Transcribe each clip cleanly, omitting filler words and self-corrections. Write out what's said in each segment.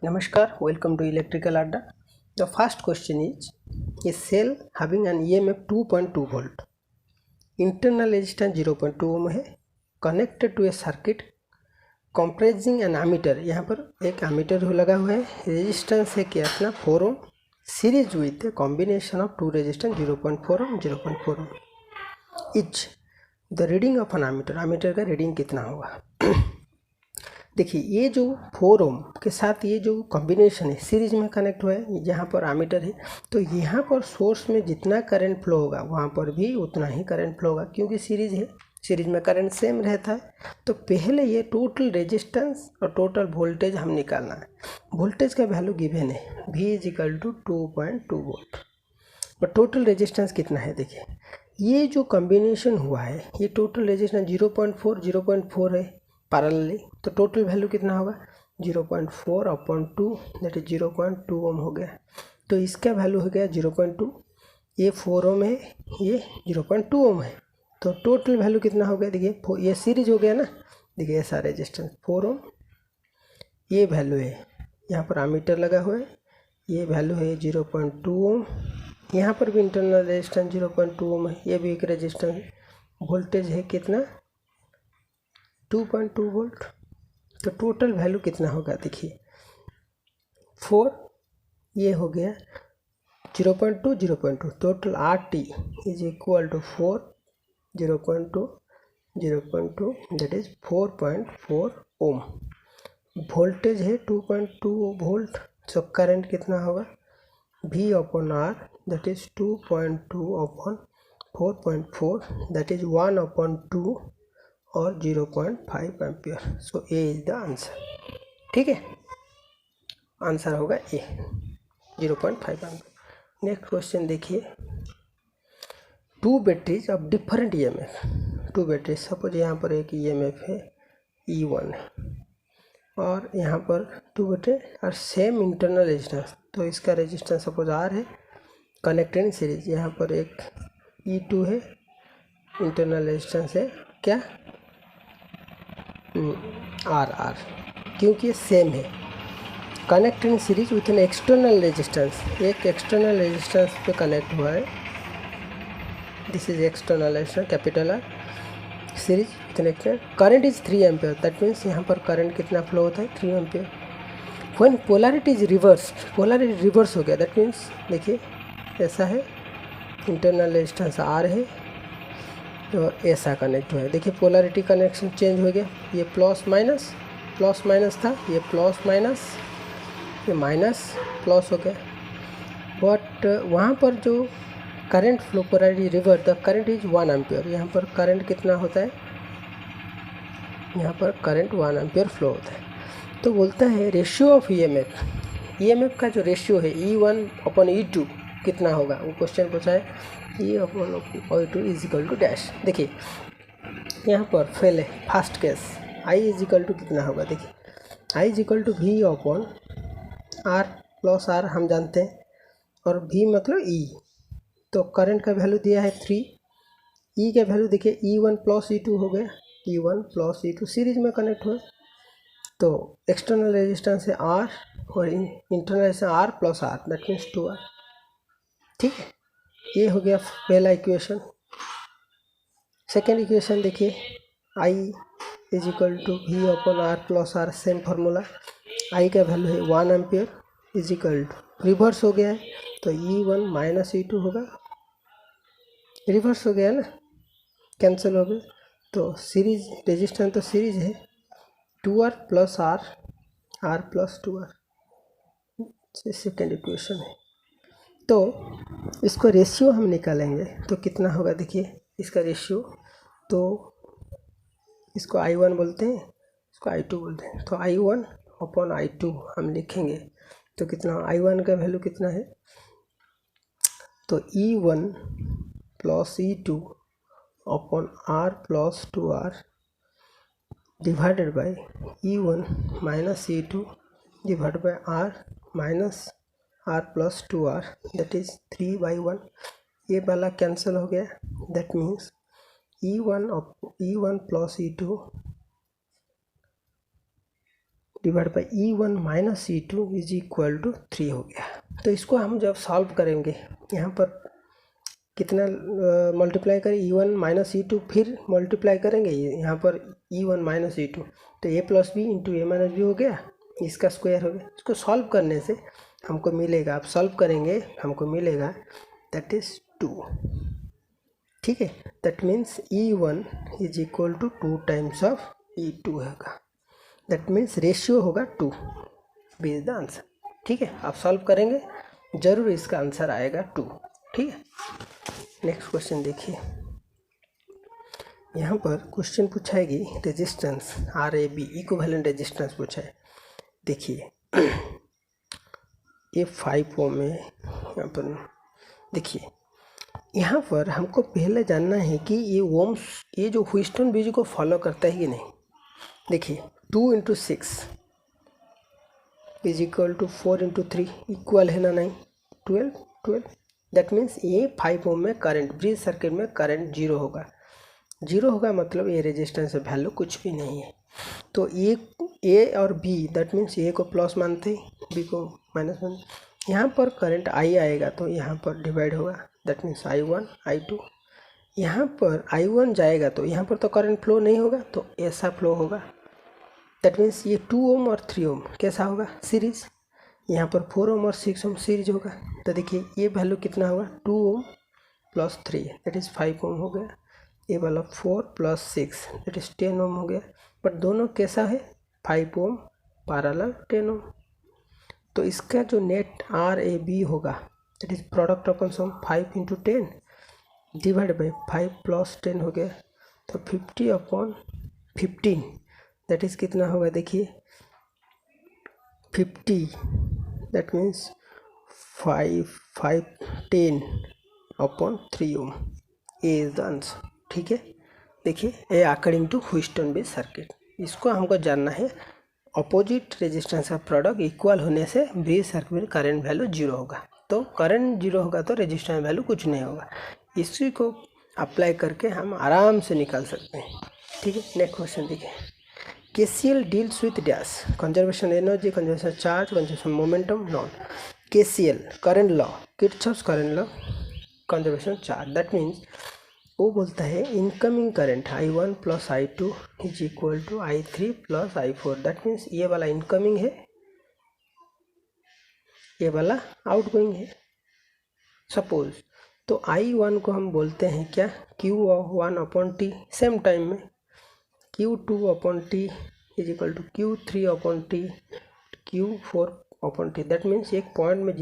Namaskar, welcome to Electrical Adda. The first question is a cell having an EMF 2.2 volt, internal resistance 0.2 ohm है, connected to a circuit comprising an ammeter. यहाँ पर एक ammeter लगा हुआ है, resistance है कि अपना 4 ohm, series with a combination of two resistance 0.4 ohm 0.4 ohm. Each the reading of an ammeter का रीडिंग कितना होगा? देखिए ये जो 4 ओम के साथ ये जो कॉम्बिनेशन है सीरीज में कनेक्ट हुआ है, यहाँ पर आमीटर है, तो यहाँ पर सोर्स में जितना करंट फ्लो होगा वहाँ पर भी उतना ही करंट फ्लो होगा क्योंकि सीरीज है, सीरीज में करंट सेम रहता है। तो पहले ये टोटल रेजिस्टेंस और टोटल वोल्टेज हम निकालना है। वोल्टेज का वैल्यू गिवन है V = 2.2 वोल्ट और टोटल रेजिस्टेंस कितना है। देखिए ये जो कॉम्बिनेशन हुआ है ये टोटल रेजिस्टेंस 0.4 है पैरेलली, तो टोटल वैल्यू कितना होगा 0.4/2 दैट इज 0.2 ओम हो गया। तो इसका वैल्यू हो गया 0.2, ये 4 ओम है, ये 0.2 ओम है, तो टोटल वैल्यू कितना हो गया। देखिए ये सीरीज हो गया ना, देखिए ऐसा रेजिस्टेंस 4 ओम, ये वैल्यू है, यहाँ पर आमीटर लगा हुआ है, ये वैल्यू है 0.2 ओम, यहाँ पर भी इंटरनल रेजिस्टेंस 0.2 ओम है, ये भी एक रेजिस्टेंस, वोल्टेज है कितना 2.2 वोल्ट। तो टोटल वैल्यू कितना होगा देखिए 4, ये हो गया 0.2 total RT = 4 0.2 that is 4.4 ohm. Voltage है 2.2 वोल्ट, सो करंट कितना होगा V/R that is 2.2/4.4 that is 1/2 और 0.5 ampere. So A is the answer. ठीक है, आंसर होगा ए 0.5 एम्पियर। नेक्स्ट क्वेश्चन देखिए, two batteries of different EMF, two batteries, suppose यहाँ पर एक EMF है E1 है और यहाँ पर टू बैटरी और सेम इंटरनल रेजिस्टेंस, तो इसका रेजिस्टेंस सपोज R है, कनेक्टेड सीरीज, यहाँ पर एक E2 है, इंटरनल रेजिस्टेंस है क्या R क्योंकि ये सेम है, connect in series with an external resistance, एक एक्सटर्नल रेजिस्टेंस पे कनेक्ट हुआ है, this is external resistance capital R, series with an external, current is 3 ampere, that means यहाँ पर करंट कितना फ्लो होता है 3 ampere. When polarity is reverse, polarity reverse हो गया, दैट मीन्स देखिए ऐसा है, इंटरनल रेजिस्टेंस R है तो ऐसा कनेक्ट हुआ है, देखिए पोलैरिटी कनेक्शन चेंज हो गया, ये प्लस माइनस था, ये प्लस माइनस, ये माइनस प्लस हो गया, बट वहाँ पर जो current flow polarity reverse, the current is 1 ampere, यहाँ पर करंट कितना होता है, यहाँ पर करंट 1 एम्पियर फ्लो होता है। तो बोलता है रेशियो ऑफ EMF का जो रेशियो है E1/E2 कितना होगा, वो क्वेश्चन पूछा है, E/E2 = डैश। देखिए यहाँ पर फेल है, फर्स्ट केस I = कितना होगा, देखिए I = V/R हम जानते हैं, और V मतलब E, तो करंट का वैल्यू दिया है 3, E का वैल्यू देखिए E1 + E2 हो गया, E1 + E2 सीरीज में कनेक्ट हुआ, तो एक्सटर्नल रेजिस्टेंस है R और internal resistance R + R that means 2R। ठीक है, ये हो गया पहला इक्वेशन। सेकेंड इक्वेशन देखिए, I = V/R + R, same formula, I का वैल्यू है 1 एम्पियर रिवर्स हो गया है, तो E1 - E2 होगा, रिवर्स हो गया ना, कैंसिल हो गया, तो सीरीज रेजिस्टेंस तो सीरीज है 2R + R + 2R, second equation है। तो इसको रेशियो हम निकालेंगे तो कितना होगा, देखिए इसका रेशियो, तो इसको I1 बोलते हैं, इसको I2 बोलते हैं, तो I1/I2 हम लिखेंगे, तो कितना I1 का वैल्यू कितना है, तो E1 + E2/R + 2R divided by E1 - E2 divided by R + 2R that is 3/1, ये वाला कैंसिल हो गया, that means E1 + E2 divide by E1 minus E2 is equal to 3 हो गया। तो इसको हम जब सॉल्व करेंगे, यहाँ पर कितना मल्टीप्लाई करें, E1 माइनस E2, फिर मल्टीप्लाई करेंगे यहाँ पर E1 माइनस E2, तो a plus B into A minus B हो गया, इसका स्क्वायर हो गया। इसको सॉल्व करने से हमको मिलेगा, आप सॉल्व करेंगे हमको मिलेगा दैट इज़ 2, ठीक है। That means E1 is equal to 2 times of E2 होगा, दैट मीन्स रेशियो होगा 2, बी इज द आंसर, ठीक है। आप सॉल्व करेंगे जरूर इसका आंसर आएगा 2, ठीक है। नेक्स्ट क्वेश्चन देखिए, यहाँ पर क्वेश्चन पूछा है कि रेजिस्टेंस RAB इक्विवेलेंट रेजिस्टेंस पूछा है। देखिए ये 5 ओम में, यहाँ पर देखिए, यहाँ पर हमको पहले जानना है कि ये ओम्स, ये जो ह्यूस्टन ब्रिज को फॉलो करता है कि नहीं। देखिए 2 into 6 is equal to 4 into 3 equal है ना, नहीं, 12। दैट मीन्स ये 5 ओम में करंट, ब्रिज सर्किट में करंट 0 होगा। 0 होगा मतलब ये रेजिस्टेंस वैल्यू कुछ भी नहीं है। तो ए और बी, दैट मीन्स ए को प्लस मानते हैं, बी को माइनस मानते। यहाँ पर करंट आई आएगा तो यहाँ पर डिवाइड होगा, दैट मीन्स I1 I2। यहाँ पर I1 जाएगा तो यहाँ पर तो करंट फ्लो नहीं होगा, तो ऐसा फ्लो होगा। दैट मीन्स ये 2 ओम और 3 ओम कैसा होगा, सीरीज। यहाँ पर 4 ओम और 6 ओम सीरीज होगा। तो देखिए ये वैल्यू कितना होगा, 2 ओम प्लस 3 दैट इज़ 5 ओम हो गया। ये वाला 4 प्लस 6 दैट इज़ 10 ओम हो गया। बट दोनों कैसा है, 5 ओम पैरेलल 10 ओम। तो इसका जो नेट RAB होगा that is product of sum 5 into 10 divide by 5 plus 10 हो गया। तो 50/15 दैट इज़ कितना होगा, देखिए 50 that means 10/3 Om, A is the answer, ठीक है। देखिए ए according to Houston bridge circuit. इसको हमको जानना है, अपोजिट रेजिस्टेंस का प्रोडक्ट इक्वल होने से ब्रिज सर्किट में करंट वैल्यू 0 होगा। तो करंट 0 होगा तो रेजिस्टेंस वैल्यू कुछ नहीं होगा। इसी को अप्लाई करके हम आराम से निकाल सकते हैं, ठीक है। नेक्स्ट क्वेश्चन देखिए, KCL deals with dash, conservation energy, conservation charge, conservation momentum, none. KCL current law, Kirchhoff's current law, conservation charge. That means वो बोलता है incoming current I1 plus I2 is equal to I3 plus I4। That means ये वाला incoming है, ये वाला outgoing है। Suppose तो I1 को हम बोलते हैं क्या, Q1/T, सेम टाइम में Q2/T is equal to Q3/T, Q4/T। That means एक पॉइंट में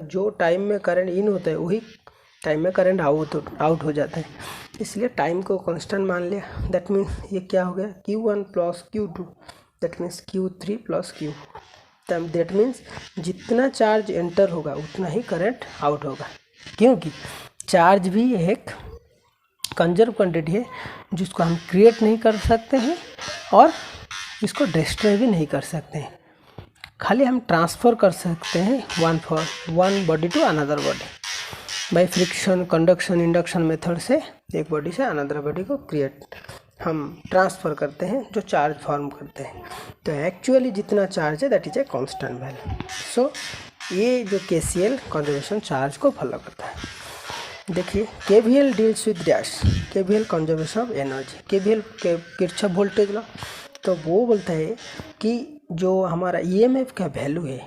जो टाइम में करंट इन होता है वही टाइम में करंट आउट हो जाता है, इसलिए टाइम को कांस्टेंट मान लिया। दैट मीन्स ये क्या हो गया, Q1 plus Q2 that means Q3 plus Q। That means जितना चार्ज एंटर होगा उतना ही करंट आउट होगा, क्योंकि चार्ज भी एक कंजर्व क्वांटिटी है जिसको हम क्रिएट नहीं कर सकते हैं और इसको डिस्ट्रॉय भी नहीं कर सकते हैं। खाली हम ट्रांसफ़र कर सकते हैं one body to another body by friction, conduction, induction method से एक बॉडी से अनदर बॉडी को हम ट्रांसफ़र करते हैं जो चार्ज फॉर्म करते हैं। तो एक्चुअली जितना चार्ज है that is a constant value. सो ये जो KCL कंजर्वेशन चार्ज को फॉलो करता है। देखिए KVL deals with dash, KVL conservation of energy, KVL Kirchhoff voltage law. तो वो बोलता है कि जो हमारा EMF का वैल्यू है,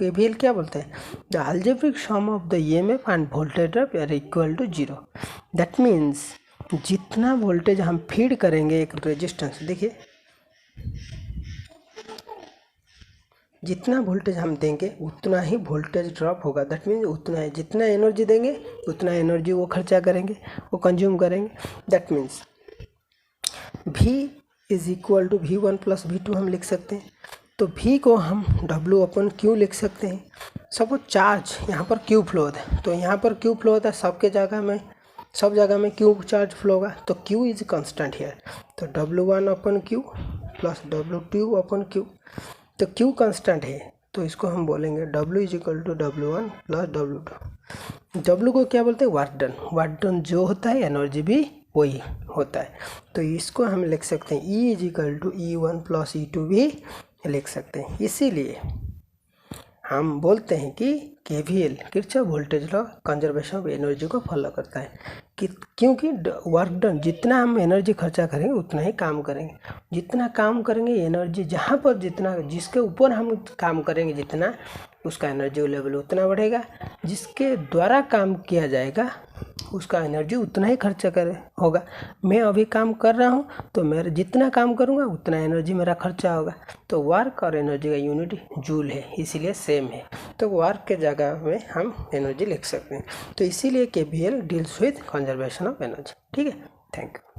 KVL क्या बोलते हैं, the algebraic sum of the EMF and voltage drop are equal to 0। That means जितना वोल्टेज हम फीड करेंगे एक रेजिस्टेंस, देखिए जितना वोल्टेज हम देंगे उतना ही वोल्टेज ड्रॉप होगा। दैट मीन्स उतना है, जितना एनर्जी देंगे उतना एनर्जी वो खर्चा करेंगे, वो कंज्यूम करेंगे। That means V is equal to V1 plus V2 हम लिख सकते हैं। तो V को हम W/Q लिख सकते हैं। सपोज चार्ज यहाँ पर Q फ्लो होता है, तो यहाँ पर Q फ्लो होता है, सब जगह में Q चार्ज फ्लो होगा, तो Q इज कांस्टेंट हियर। तो W1/Q प्लस W2/Q, तो Q कांस्टेंट है तो इसको हम बोलेंगे W is equal to W1 plus W2। W को क्या बोलते हैं, वर्क डन जो होता है, एनर्जी भी वही होता है। तो इसको हम लिख सकते हैं E is equal to E1 plus E2 भी लिख सकते हैं। इसीलिए हम बोलते हैं कि KVL Kirchhoff voltage law conservation of energy को फॉलो करता है कि क्योंकि वर्क डन, जितना हम एनर्जी खर्चा करेंगे उतना ही काम करेंगे। जितना काम करेंगे एनर्जी, जहाँ पर जितना, जिसके ऊपर हम काम करेंगे जितना, उसका एनर्जी लेवल उतना बढ़ेगा। जिसके द्वारा काम किया जाएगा उसका एनर्जी उतना ही खर्चा होगा। मैं अभी काम कर रहा हूँ तो मेरा जितना काम करूँगा उतना एनर्जी मेरा खर्चा होगा। तो वर्क और एनर्जी का यूनिट जूल है, इसीलिए सेम है। तो वर्क के जगह में हम एनर्जी लिख सकते हैं। तो इसीलिए KVL deals with conservation of energy. ठीक है, थैंक यू।